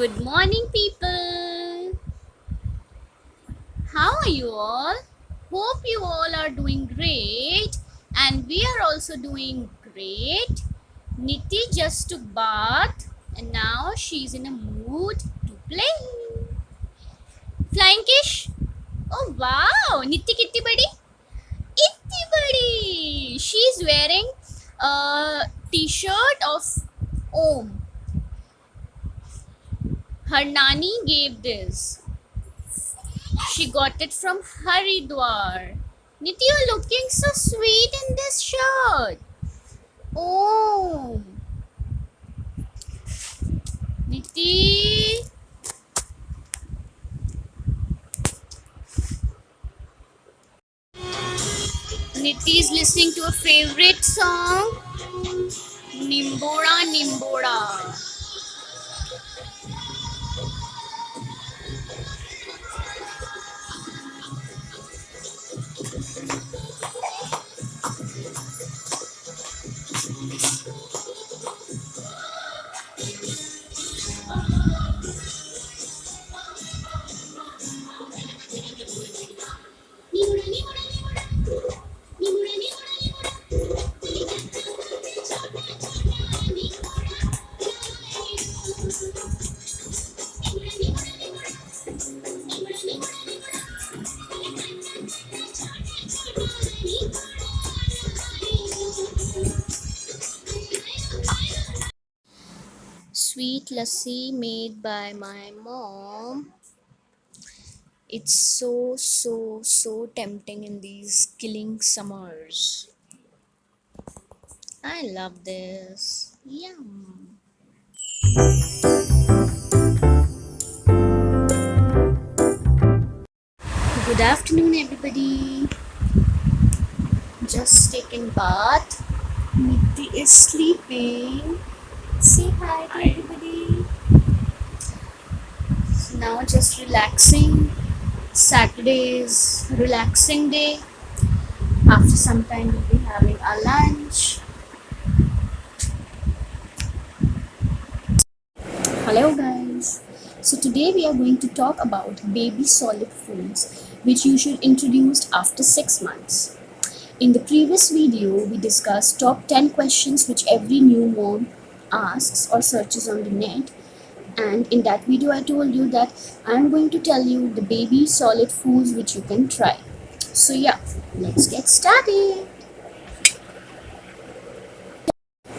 Good morning, people. How are you all? Hope you all are doing great, and we are also doing great. Niti just took bath, and now she's in a mood to play. Flying Kish. Oh wow, Niti कितनी बड़ी? इतनी बड़ी. She's wearing a t-shirt of Om. Her nani gave this. She got it from Haridwar. Niti, you're looking so sweet in this shirt. Oh, Niti. Niti is listening to a favorite song, Nimboda Nimboda. Sweet lassi made by my mom. It's so tempting in these killing summers. I love this. Yum. Good afternoon, everybody. Just taken bath. Niti is sleeping. Say hi to everybody. So now just relaxing. Saturday is relaxing day. After some time we'll be having our lunch. Hello guys. So today we are going to talk about baby solid foods which you should introduce after 6 months. In the previous video, we discussed top 10 questions which every new mom asks or searches on the net. And in that video, I told you that I'm going to tell you the baby solid foods which you can try. So yeah, let's get started.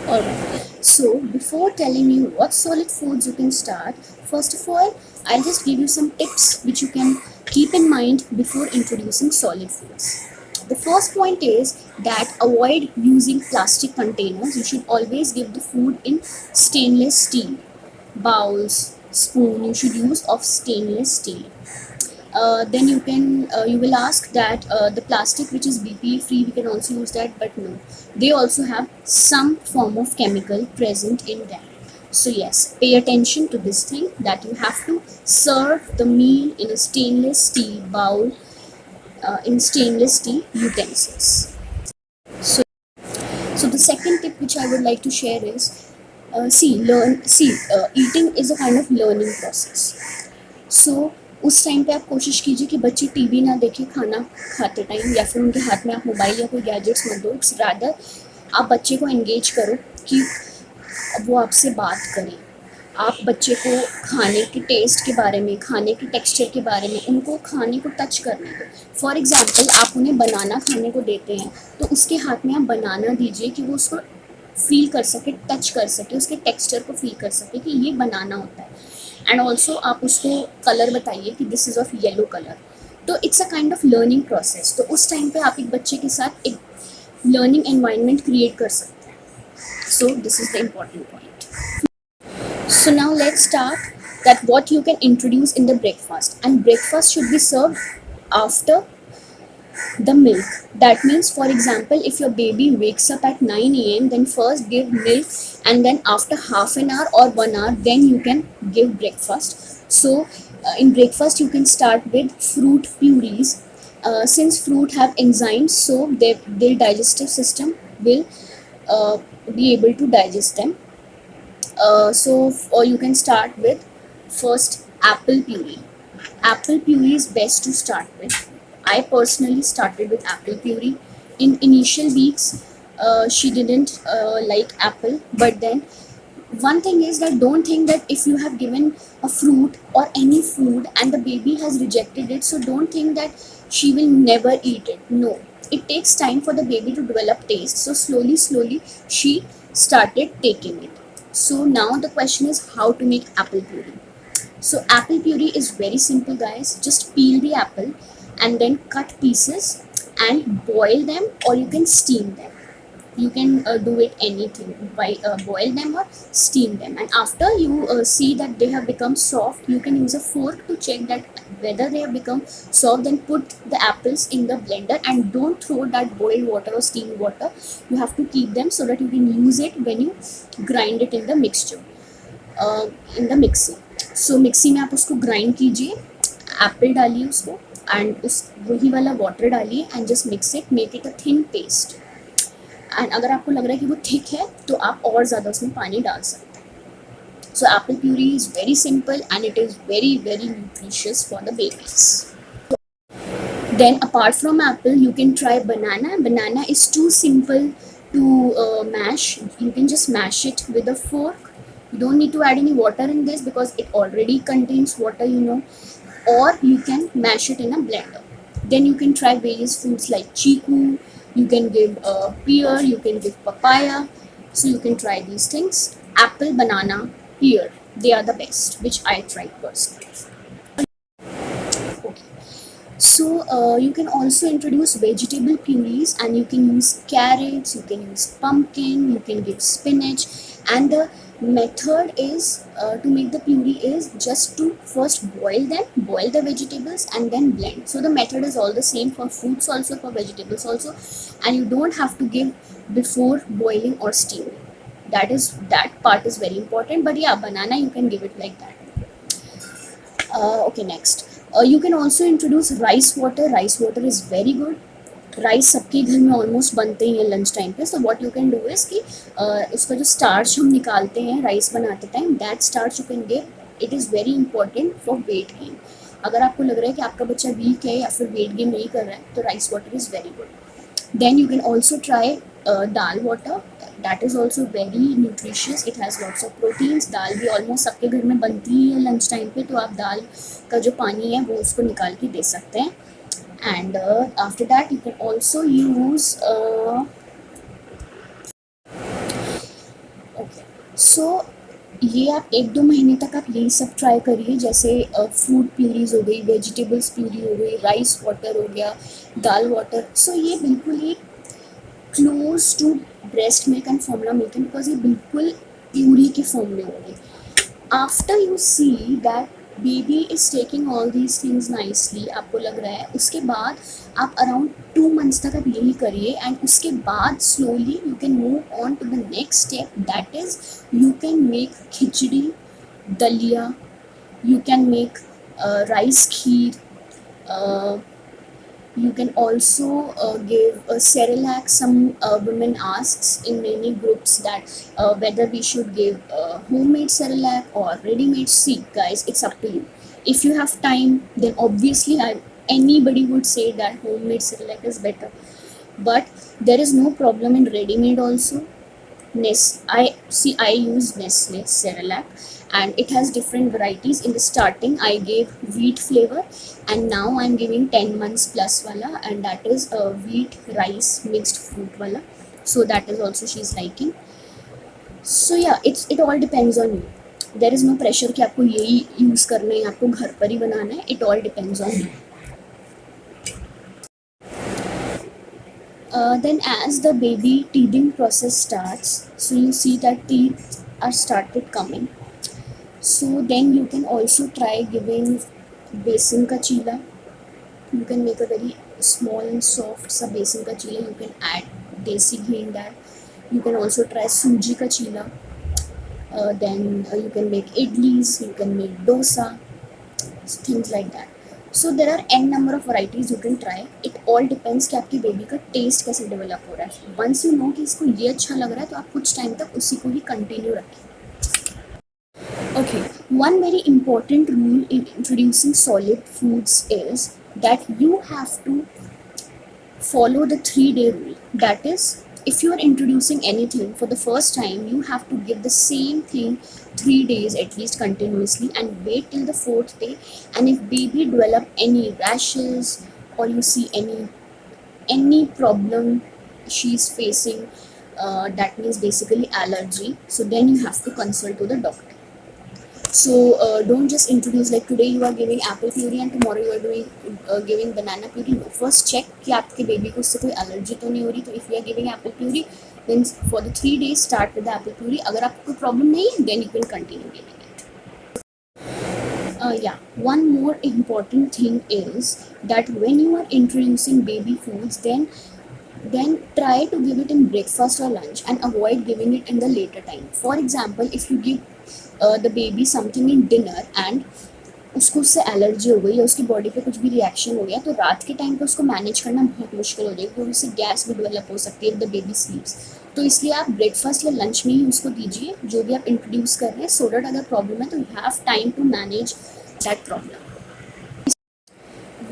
Alright, so before telling you what solid foods you can start, first of all, I'll just give you some tips which you can keep in mind before introducing solid foods. The first point is that avoid using plastic containers. You should always give the food in stainless steel. Bowls, spoon, you should use of stainless steel. Then you will ask that the plastic which is BPA free, we can also use that, but no, they also have some form of chemical present in them. So yes, pay attention to this thing, that you have to serve the meal in a stainless steel bowl, in stainless steel utensils. So the second tip which I would like to share is, eating is a kind of learning process. So उस time पे आप कोशिश कीजिए कि बच्चे TV ना देखें खाना खाते टाइम, या फिर उनके हाथ में आप मोबाइल या कोई गैजेट्स मत दो. इट्स रादर आप बच्चे को एंगेज करो कि वो आपसे बात करें. आप बच्चे को खाने के टेस्ट के बारे में, खाने के टेक्सचर के बारे में, उनको खाने को टच करने दो. फॉर एग्जांपल, आप उन्हें बनाना खाने को देते हैं तो उसके हाथ में आप बनाना दीजिए कि वो उसको फील कर सके, टच कर सके, उसके टेक्सचर को फील कर सके कि ये बनाना होता है. एंड ऑल्सो आप उसको कलर बताइए कि this is of yellow colour. तो it's a kind of learning process. तो उस टाइम पे आप एक बच्चे के साथ एक लर्निंग एनवायरनमेंट क्रिएट कर सकते हैं. So this is the important point. So now let's start that what you can introduce in the breakfast, and breakfast should be served after the milk. That means, for example, if your baby wakes up at 9 a.m., then first give milk, and then after half an hour or 1 hour, then you can give breakfast. So in breakfast you can start with fruit purees. Since fruit have enzymes, so their digestive system will be able to digest them. Or you can start with First, apple puree. Apple puree is best to start with. I personally started with apple puree. In initial weeks, she didn't like apple, but then one thing is that don't think that if you have given a fruit or any food and the baby has rejected it, so don't think that she will never eat it. No, it takes time for the baby to develop taste. So slowly she started taking it. So now the question is how to make apple puree. So apple puree is very simple, guys. Just peel the apple and then cut pieces and boil them, or you can steam them. You can do it anything by boil them or steam them, and after you see that they have become soft, you can use a fork to check that whether they have become soft. Then put the apples in the blender and don't throw that boiled water or steamed water. You have to keep them so that you can use it when you grind it in the mixture, in the mixie. So mixie में आप उसको grind कीजिए, Apple डालिए उसको and उस वही वाला water डालिए and just mix it, make it a thin paste. And अगर आपको लग रहा है कि वो थिक है तो आप और ज़्यादा उसमें पानी डाल सकते हैं. So apple puree is very simple and it is very very nutritious for the babies. Then apart from apple, you can try banana. Banana is too simple to mash. You can just mash it with a fork. You don't need to add any water in this because it already contains water, you know. Or you can mash it in a blender. Then you can try various fruits like chiku. You can give pear. You can give papaya. So you can try these things. Apple, banana, pear. They are the best, which I tried personally. So you can also introduce vegetable purees, and you can use carrots, you can use pumpkin, you can give spinach. And the method is to make the puree is just to first boil the vegetables and then blend. So the method is all the same for fruits also, for vegetables also, and you don't have to give before boiling or steaming. That part is very important. But yeah, banana you can give it like that. Okay, next. You can also introduce rice water. Rice water is very good. Rice सबके घर में almost बनते ही हैं lunch time पे. So what you can do is कि उसका जो starch हम निकालते हैं राइस बनाते time, that starch you can give. It is very important for weight gain. अगर आपको लग रहा है कि आपका बच्चा वीक है या फिर वेट गेन नहीं कर रहा है, तो rice water is very good. Then you can also try dal water. That is also very nutritious. It has lots of proteins. दाल भी ऑलमोस्ट सबके घर में बनती ही है लंच टाइम पे, तो आप दाल का जो पानी है वो उसको निकाल के दे सकते हैं. And after that you can also use okay. So ये आप 1-2 महीने तक आप यही सब ट्राई करिए. जैसे फ्रूट प्यूरीज हो गई, वेजिटेबल्स प्यूरी हो गई, राइस वाटर हो गया, दाल वाटर. सो ये बिल्कुल ही close to breast milk and formula milk है, बिकॉज ये बिल्कुल प्यूरी के फॉर्म में होगी. After you see that baby is taking all these things nicely, आपको लग रहा है, उसके बाद आप अराउंड 2 मंथ्स तक आप यही करिए. एंड उसके बाद slowly you can move on to the next step. That is you can make khichdi, daliya, you can make rice kheer. You can also give Cerelac. Some women asks in many groups that whether we should give homemade Cerelac or ready-made. See guys, it's up to you. If you have time, then obviously anybody would say that homemade Cerelac is better, but there is no problem in ready-made also. I use Nestle Cerelac, and it has different varieties. In the starting I gave wheat flavor, and now I'm giving 10 months plus wala, and that is a wheat rice mixed fruit wala. So that is also she's liking. So yeah, it all depends on you. There is no pressure कि आपको यही use करना है, आपको घर पर ही बनाना है. It all depends on you. Then as the baby teething process starts, so you see that teeth are started coming. So then you can also try giving besan ka chila. You can make a very small and soft sa besan ka chila. You can add desi ghee in that. You can also try suji ka chila. Then you can make idlis, you can make dosa, things like that. So there are n number of varieties you can try. It all depends कि आपकी baby का test कैसे develop हो रहा है. Once you know कि इसको ये अच्छा लग रहा है, तो आप कुछ टाइम तक उसी को ही कंटिन्यू रखें. Okay, one very important rule in introducing solid foods is that you have to follow the 3-day rule. That is, if you are introducing anything for the first time, you have to give the same thing 3 days at least continuously and wait till the fourth day. And if baby develop any rashes or you see any problem she's facing, that means basically allergy, so then you have to consult to the doctor. So don't just introduce like today you are giving apple puree and tomorrow you are doing giving banana puree. No, first check कि आपके baby को उससे कोई allergy तो नहीं हो रही. तो if you are giving apple puree, then for the 3 days start with the apple puree. अगर आपको कोई problem नहीं है, then you can continue giving it. Yeah, one more important thing is that when you are introducing baby foods, then try to give it in breakfast or lunch and avoid giving it in the later time. For example, if you give the baby something in dinner and उसको उससे allergy हो गई या उसकी body पे कुछ भी reaction हो गया, तो रात के टाइम पे उसको मैनेज करना बहुत मुश्किल हो जाएगा क्योंकि उससे गैस भी डेवलप हो सकती है द बेबी स्लीप्स. तो इसलिए आप ब्रेकफास्ट या लंच में ही उसको दीजिए जो भी आप इंट्रोड्यूस कर रहे हैं, सो दैट अगर प्रॉब्लम है तो you have time to manage that problem.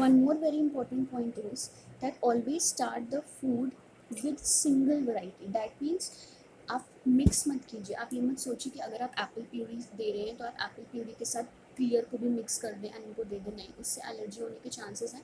One more very important point is that always start the food with single variety. That means आप मिक्स मत कीजिए. आप ये मत सोचिए कि अगर आप एप्पल प्यूरी दे रहे हैं तो आप एप्पल प्यूरी के साथ क्लियर को भी मिक्स कर दें एंड उनको दे दें. नहीं, उससे एलर्जी होने के चांसेस हैं.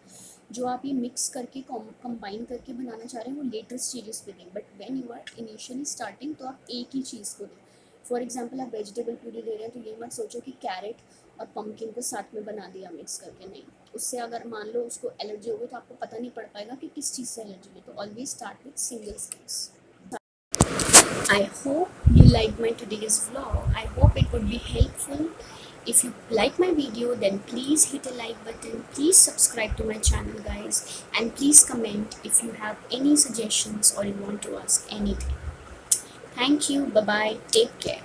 जो आप ये मिक्स करके कंबाइन करके बनाना चाह रहे हैं वो लेटर स्टेजेस पे दें. But when you are initially starting तो आप एक ही चीज़ को दें. फॉर एग्जाम्पल आप वेजिटेबल प्यूरी दे रहे हैं तो ये मत सोचो कि कैरेट और पम्पकिन को साथ में बना दिया मिक्स करके. नहीं, उससे अगर मान लो उसको एलर्जी हो गई तो आपको पता नहीं पड़ पाएगा कि किस चीज़ से एलर्जी है. तो always start with single things. I hope you liked my today's vlog. I hope it would be helpful. If you like my video, then please hit a like button. Please subscribe to my channel, guys. And please comment if you have any suggestions or you want to ask anything. Thank you. Bye-bye. Take care.